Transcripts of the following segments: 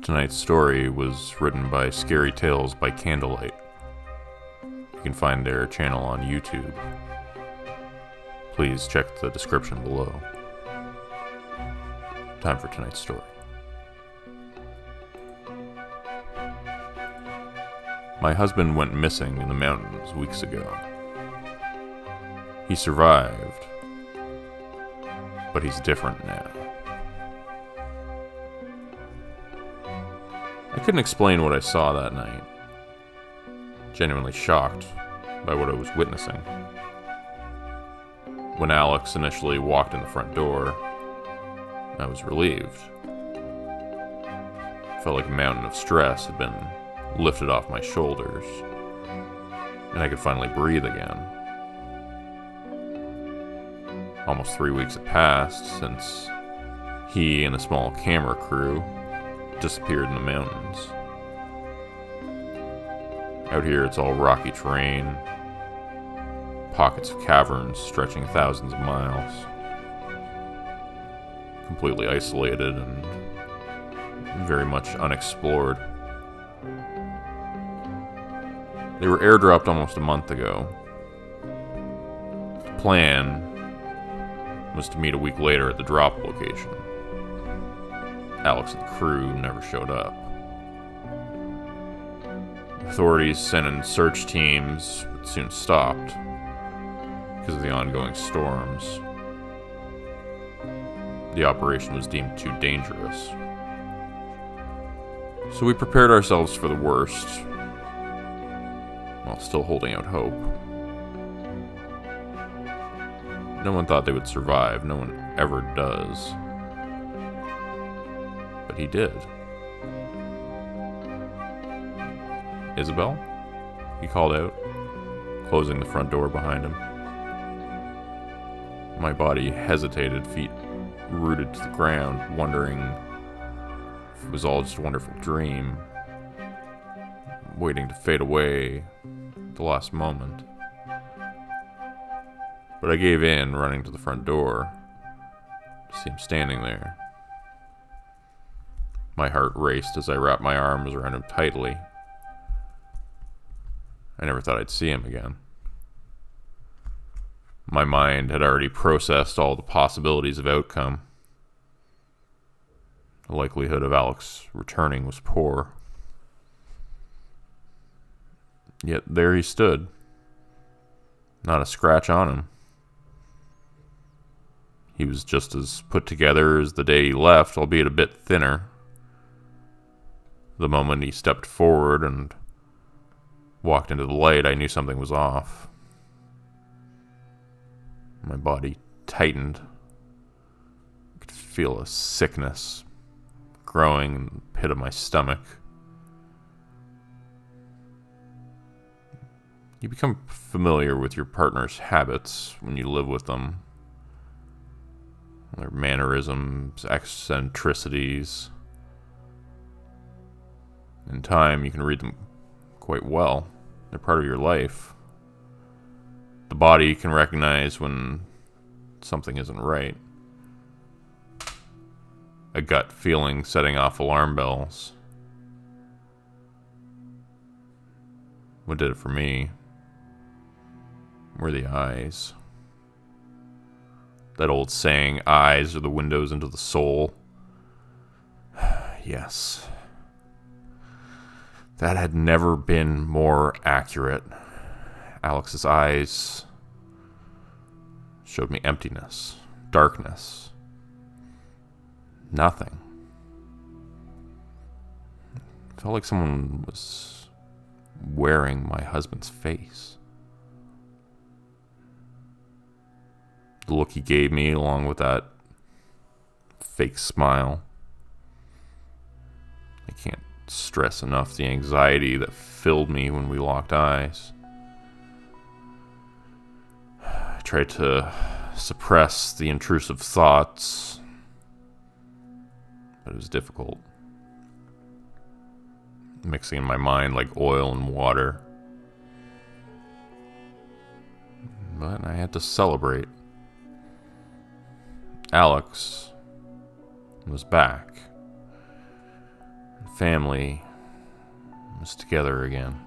Tonight's story was written by Scary Tales by Candlelight. You can find their channel on YouTube. Please check the description below. Time for tonight's story. My husband went missing in the mountains weeks ago. He survived, but he's different now. I couldn't explain what I saw that night. Genuinely shocked by what I was witnessing. When Alex initially walked in the front door, I was relieved. Felt like a mountain of stress had been lifted off my shoulders, and I could finally breathe again. Almost 3 weeks had passed since he and a small camera crew disappeared in the mountains. Out here it's all rocky terrain, pockets of caverns stretching thousands of miles. Completely isolated and very much unexplored. They were airdropped almost a month ago. The plan was to meet a week later at the drop location. Alex and the crew never showed up. Authorities sent in search teams, but soon stopped because of the ongoing storms. The operation was deemed too dangerous. So we prepared ourselves for the worst, while still holding out hope. No one thought they would survive. No one ever does. But he did. Isabel? He called out, closing the front door behind him. My body hesitated, feet rooted to the ground, wondering if it was all just a wonderful dream, waiting to fade away at the last moment. But I gave in, running to the front door to see him standing there. My heart raced as I wrapped my arms around him tightly. I never thought I'd see him again. My mind had already processed all the possibilities of outcome. The likelihood of Alex returning was poor. Yet there he stood. Not a scratch on him. He was just as put together as the day he left, albeit a bit thinner. The moment he stepped forward and walked into the light, I knew something was off. My body tightened. I could feel a sickness growing in the pit of my stomach. You become familiar with your partner's habits when you live with them. Their mannerisms, eccentricities. In time, you can read them quite well. They're part of your life. The body can recognize when something isn't right. A gut feeling setting off alarm bells. What did it for me were the eyes. That old saying, eyes are the windows into the soul. Yes. That had never been more accurate. Alex's eyes showed me emptiness, darkness, nothing. It felt like someone was wearing my husband's face. The look he gave me, along with that fake smile. I can't stress enough the anxiety that filled me when we locked eyes. I tried to suppress the intrusive thoughts, but it was difficult. Mixing in my mind like oil and water. But I had to celebrate. Alex was back. family was together again.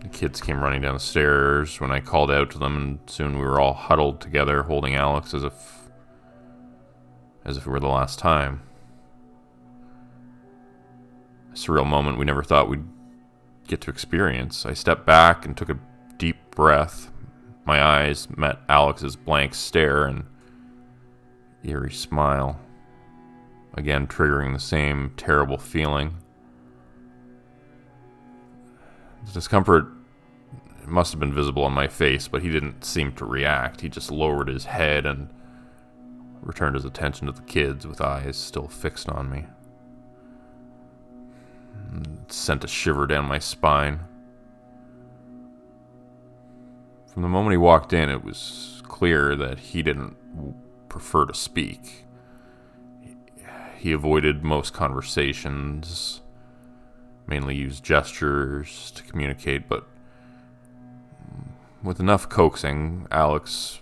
The kids came running down the stairs when I called out to them, and soon we were all huddled together, holding Alex as if it were the last time. A surreal moment we never thought we'd get to experience. I stepped back and took a deep breath. My eyes met Alex's blank stare and eerie smile, again triggering the same terrible feeling. The discomfort must have been visible on my face, but he didn't seem to react. He just lowered his head and returned his attention to the kids with eyes still fixed on me. It sent a shiver down my spine. From the moment he walked in, it was clear that he didn't prefer to speak. He avoided most conversations, mainly used gestures to communicate, but with enough coaxing, Alex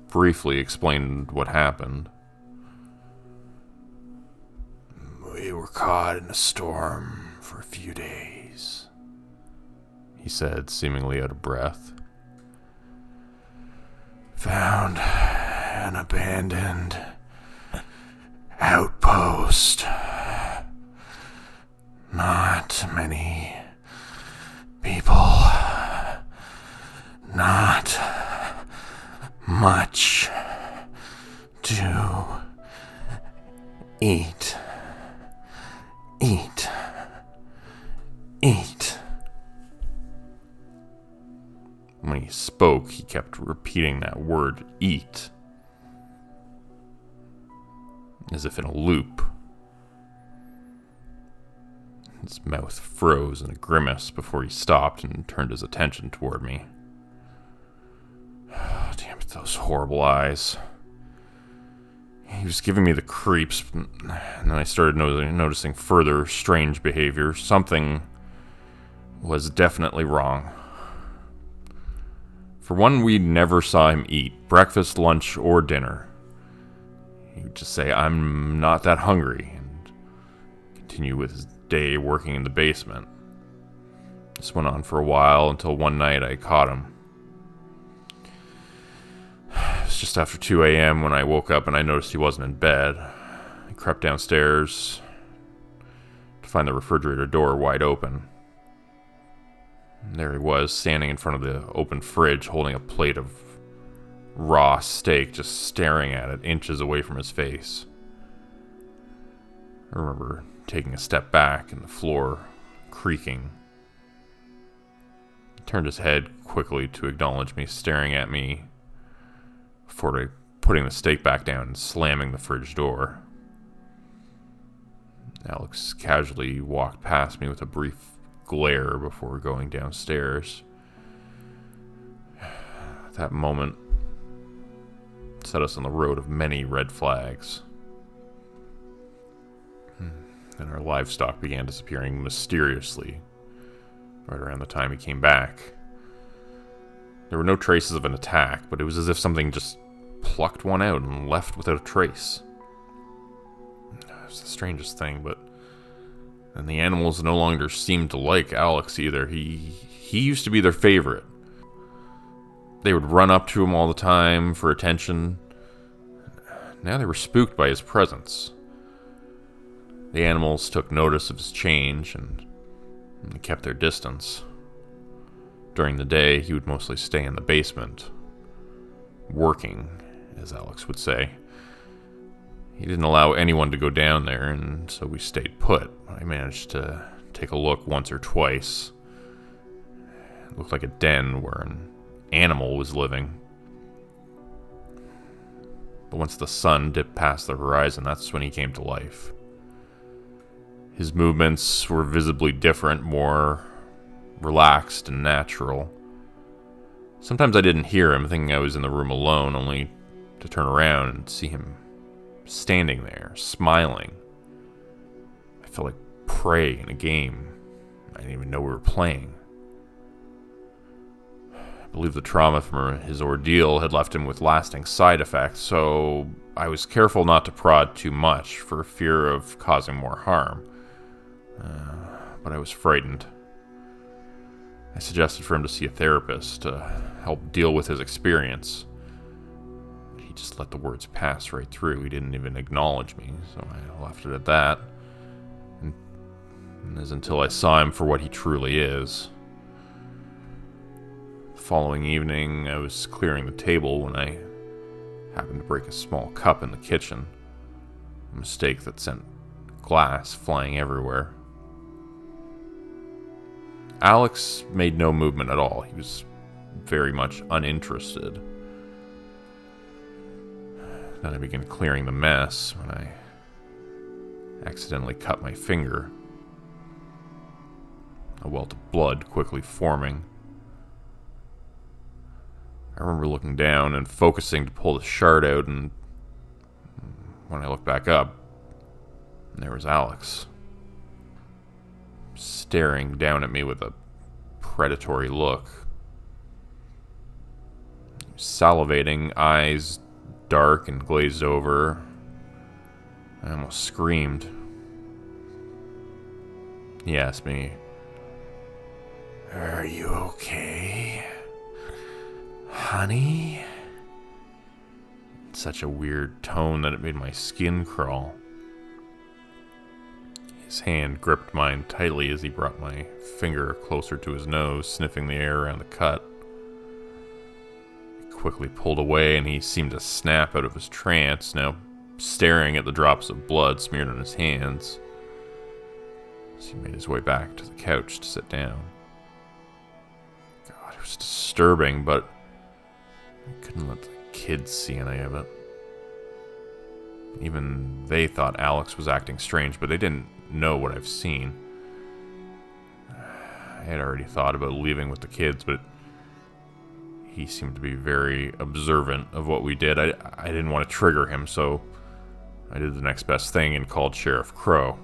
briefly explained what happened. "We were caught in a storm for a few days," he said, seemingly out of breath. "Found an abandoned outpost. Not many people. Not much to eat. Eat. Eat." When he spoke, he kept repeating that word, eat, as if in a loop. His mouth froze in a grimace before he stopped and turned his attention toward me. Damn it, those horrible eyes. He was giving me the creeps, and then I started noticing further strange behavior. Something was definitely wrong. For one, we never saw him eat, breakfast, lunch, or dinner. He would just say, "I'm not that hungry," and continue with his day working in the basement. This went on for a while until one night I caught him. It was just after 2 a.m. when I woke up and I noticed he wasn't in bed. I crept downstairs to find the refrigerator door wide open. And there he was, standing in front of the open fridge, holding a plate of raw steak, just staring at it inches away from his face. I remember taking a step back and the floor creaking. He turned his head quickly to acknowledge me staring at me before putting the steak back down and slamming the fridge door. Alex casually walked past me with a brief glare before going downstairs. That moment set us on the road of many red flags. And our livestock began disappearing mysteriously right around the time he came back. There were no traces of an attack, but it was as if something just plucked one out and left without a trace. It was the strangest thing, but then the animals no longer seemed to like Alex either. He used to be their favorite. They would run up to him all the time for attention. Now they were spooked by his presence. The animals took notice of his change and kept their distance. During the day, he would mostly stay in the basement, working, as Alex would say. He didn't allow anyone to go down there, and so we stayed put. I managed to take a look once or twice. It looked like a den where an animal was living. But once the sun dipped past the horizon, that's when he came to life. His movements were visibly different, more relaxed and natural. Sometimes I didn't hear him, thinking I was in the room alone, only to turn around and see him standing there, smiling. I felt like prey in a game I didn't even know we were playing. I believe the trauma from his ordeal had left him with lasting side effects, so I was careful not to prod too much for fear of causing more harm. But I was frightened. I suggested for him to see a therapist to help deal with his experience. He just let the words pass right through. He didn't even acknowledge me, so I left it at that. And as until I saw him for what he truly is. The following evening, I was clearing the table when I happened to break a small cup in the kitchen. A mistake that sent glass flying everywhere. Alex made no movement at all. He was very much uninterested. Then I began clearing the mess when I accidentally cut my finger. A welt of blood quickly forming. I remember looking down and focusing to pull the shard out, and when I looked back up, there was Alex, staring down at me with a predatory look. Salivating, eyes dark and glazed over. I almost screamed. He asked me, "Are you okay, honey?" In such a weird tone that it made my skin crawl. His hand gripped mine tightly as he brought my finger closer to his nose, sniffing the air around the cut. He quickly pulled away, and he seemed to snap out of his trance, now staring at the drops of blood smeared on his hands, as he made his way back to the couch to sit down. God, it was disturbing, but I couldn't let the kids see any of it. Even they thought Alex was acting strange, but they didn't know what I've seen. I had already thought about leaving with the kids, but he seemed to be very observant of what we did. I didn't want to trigger him, so I did the next best thing and called Sheriff Crow.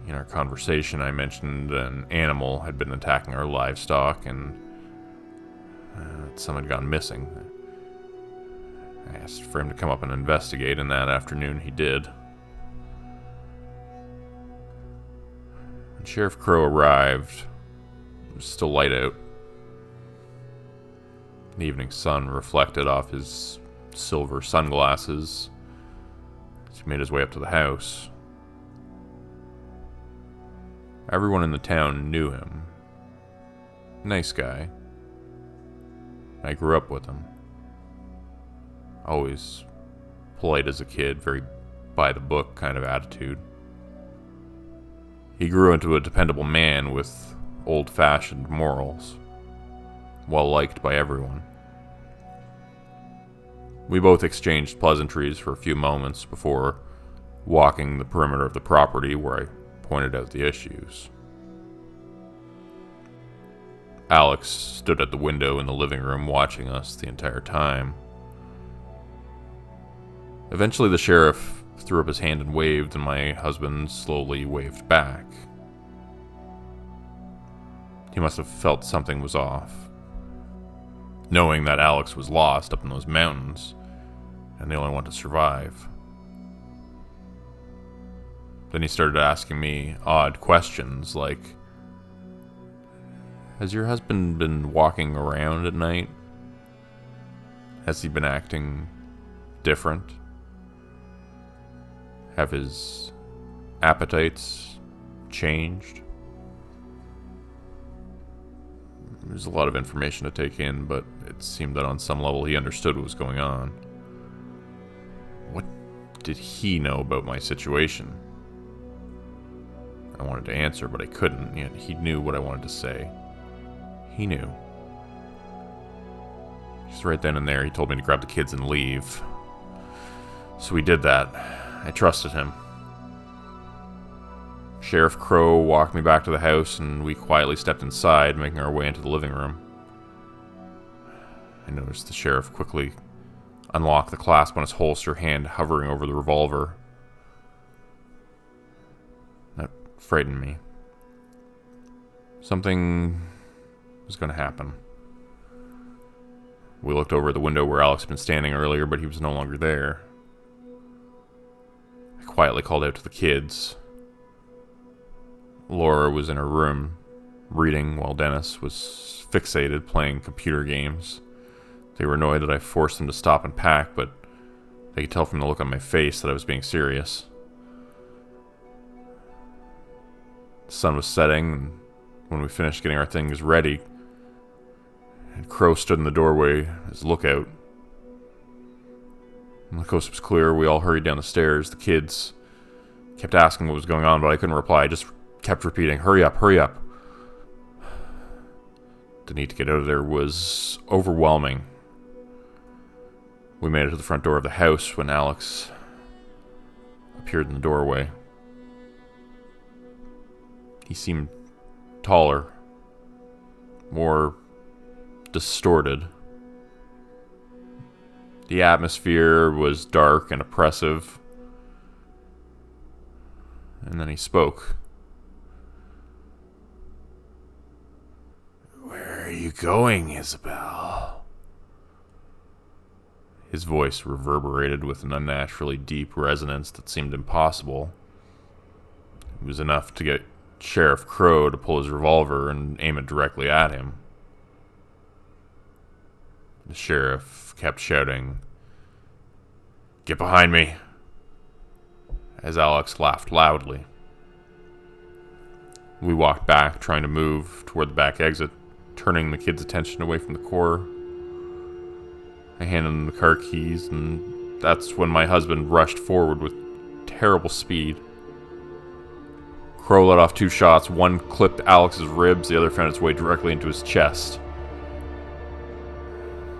In our conversation, I mentioned an animal had been attacking our livestock and some had gone missing. I asked for him to come up and investigate, and that afternoon he did. When Sheriff Crow arrived, it was still light out. The evening sun reflected off his silver sunglasses as he made his way up to the house. Everyone in the town knew him. Nice guy. I grew up with him. Always polite as a kid, very by-the-book kind of attitude. He grew into a dependable man with old-fashioned morals, well-liked by everyone. We both exchanged pleasantries for a few moments before walking the perimeter of the property where I pointed out the issues. Alex stood at the window in the living room watching us the entire time. Eventually the sheriff threw up his hand and waved, and my husband slowly waved back. He must have felt something was off, knowing that Alex was lost up in those mountains and the only one to survive. Then he started asking me odd questions like, "Has your husband been walking around at night? Has he been acting different? Have his appetites changed?" There was a lot of information to take in, but it seemed that on some level he understood what was going on. What did he know about my situation? I wanted to answer, but I couldn't, yet he knew what I wanted to say. He knew. Just right then and there, he told me to grab the kids and leave. So we did that. I trusted him. Sheriff Crow walked me back to the house, and we quietly stepped inside, making our way into the living room. I noticed the sheriff quickly unlock the clasp on his holster, hand hovering over the revolver. That frightened me. Something was going to happen. We looked over at the window where Alex had been standing earlier, but he was no longer there. I quietly called out to the kids. Laura was in her room, reading, while Dennis was fixated playing computer games. They were annoyed that I forced them to stop and pack, but they could tell from the look on my face that I was being serious. The sun was setting, and when we finished getting our things ready, and Crow stood in the doorway as lookout. When the coast was clear, we all hurried down the stairs. The kids kept asking what was going on, but I couldn't reply. I just kept repeating, "Hurry up, hurry up." The need to get out of there was overwhelming. We made it to the front door of the house when Alex appeared in the doorway. He seemed taller, more distorted. The atmosphere was dark and oppressive. And then he spoke. "Where are you going, Isabel?" His voice reverberated with an unnaturally deep resonance that seemed impossible. It was enough to get Sheriff Crow to pull his revolver and aim it directly at him. The sheriff kept shouting, "Get behind me," as Alex laughed loudly. We walked back, trying to move toward the back exit, turning the kids' attention away from the core. I handed them the car keys, and that's when my husband rushed forward with terrible speed. Crow let off 2 shots. One clipped Alex's ribs, the other found its way directly into his chest.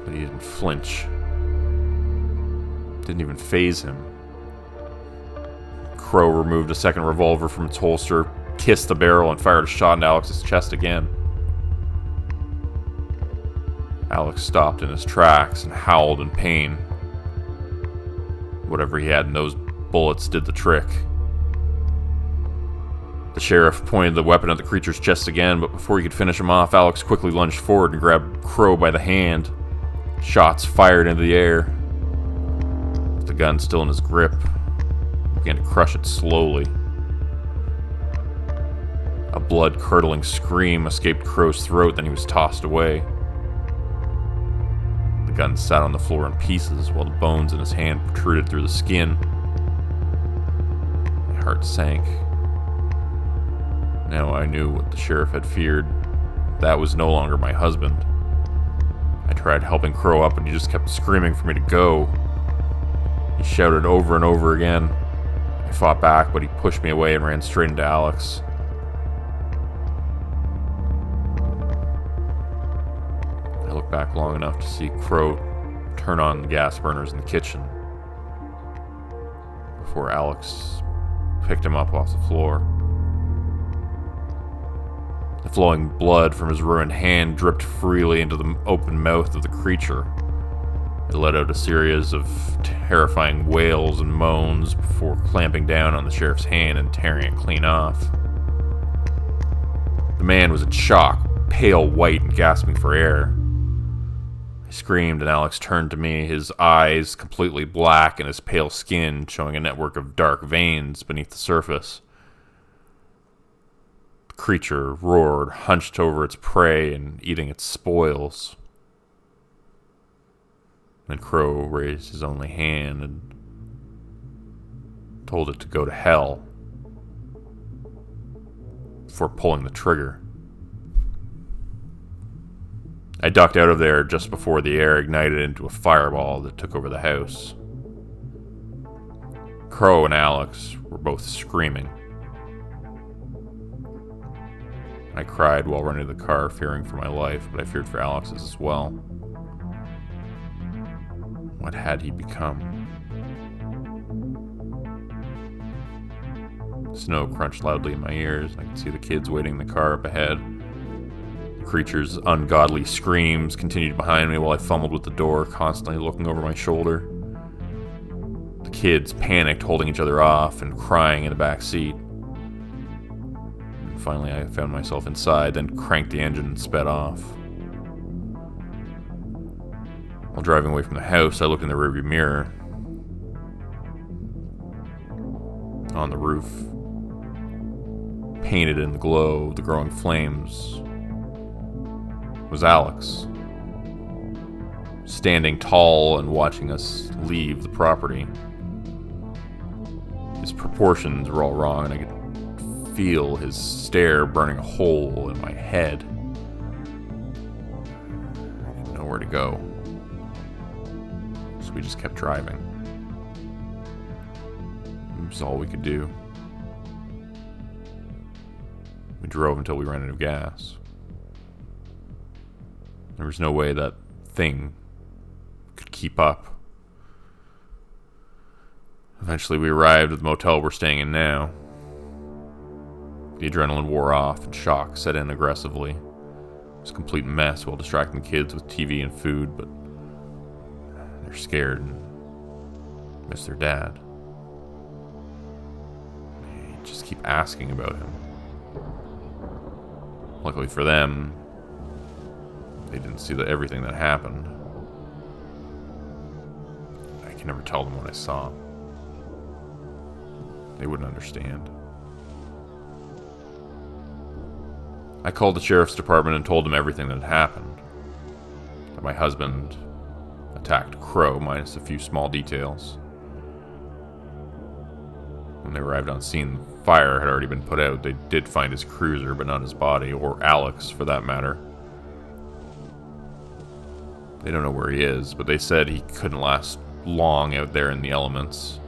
But he didn't flinch. Didn't even faze him. Crow removed a second revolver from its holster, kissed the barrel, and fired a shot into Alex's chest again. Alex stopped in his tracks and howled in pain. Whatever he had in those bullets did the trick. The sheriff pointed the weapon at the creature's chest again, but before he could finish him off, Alex quickly lunged forward and grabbed Crow by the hand. Shots fired into the air. With the gun still in his grip, he began to crush it slowly. A blood-curdling scream escaped Crow's throat, then he was tossed away. The gun sat on the floor in pieces while the bones in his hand protruded through the skin. My heart sank. Now I knew what the sheriff had feared. That was no longer my husband. I tried helping Crow up, and he just kept screaming for me to go. He shouted over and over again. I fought back, but he pushed me away and ran straight into Alex. I looked back long enough to see Crow turn on the gas burners in the kitchen before Alex picked him up off the floor. The flowing blood from his ruined hand dripped freely into the open mouth of the creature. It let out a series of terrifying wails and moans before clamping down on the sheriff's hand and tearing it clean off. The man was in shock, pale white and gasping for air. I screamed, and Alex turned to me, his eyes completely black and his pale skin showing a network of dark veins beneath the surface. The creature roared, hunched over its prey and eating its spoils. Then Crow raised his only hand and told it to go to hell before pulling the trigger. I ducked out of there just before the air ignited into a fireball that took over the house. Crow and Alex were both screaming. I cried while running to the car, fearing for my life, but I feared for Alex's as well. What had he become? Snow crunched loudly in my ears. I could see the kids waiting in the car up ahead. The creature's ungodly screams continued behind me while I fumbled with the door, constantly looking over my shoulder. The kids panicked, holding each other off and crying in the back seat. And finally, I found myself inside, then cranked the engine and sped off. While driving away from the house, I looked in the rearview mirror. On the roof, painted in the glow of the growing flames, was Alex, standing tall and watching us leave the property. His proportions were all wrong, and I could feel his stare burning a hole in my head. I didn't know where to go, so we just kept driving. It was all we could do. We drove until we ran out of gas. There was no way that thing could keep up. Eventually we arrived at the motel we're staying in now. The adrenaline wore off and shock set in aggressively. It was a complete mess while distracting the kids with TV and food, but they're scared and miss their dad. They just keep asking about him. Luckily for them, they didn't see everything that happened. I can never tell them what I saw. They wouldn't understand. I called the sheriff's department and told them everything that had happened. That my husband attacked Crow, minus a few small details. When they arrived on scene, the fire had already been put out. They did find his cruiser, but not his body, or Alex, for that matter. They don't know where he is, but they said he couldn't last long out there in the elements.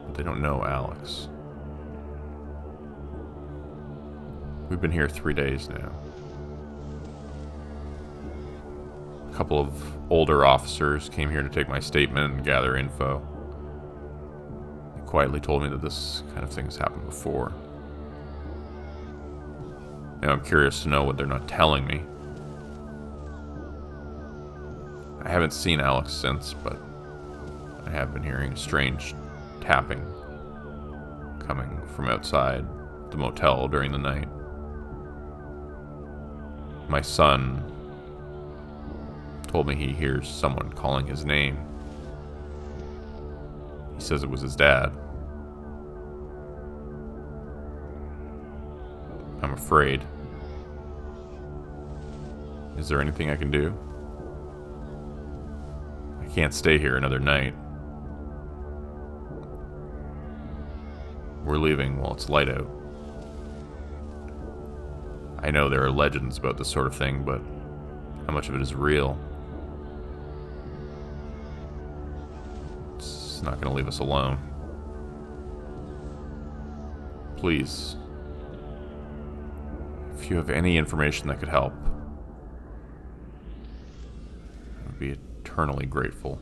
But they don't know Alex. We've been here 3 days now. A couple of older officers came here to take my statement and gather info. They quietly told me that this kind of thing has happened before. Now I'm curious to know what they're not telling me. I haven't seen Alex since, but I have been hearing strange tapping coming from outside the motel during the night. My son told me he hears someone calling his name. He says it was his dad. I'm afraid. Is there anything I can do? I can't stay here another night. We're leaving while it's light out. I know there are legends about this sort of thing, but how much of it is real? It's not going to leave us alone. Please, if you have any information that could help, I would be eternally grateful.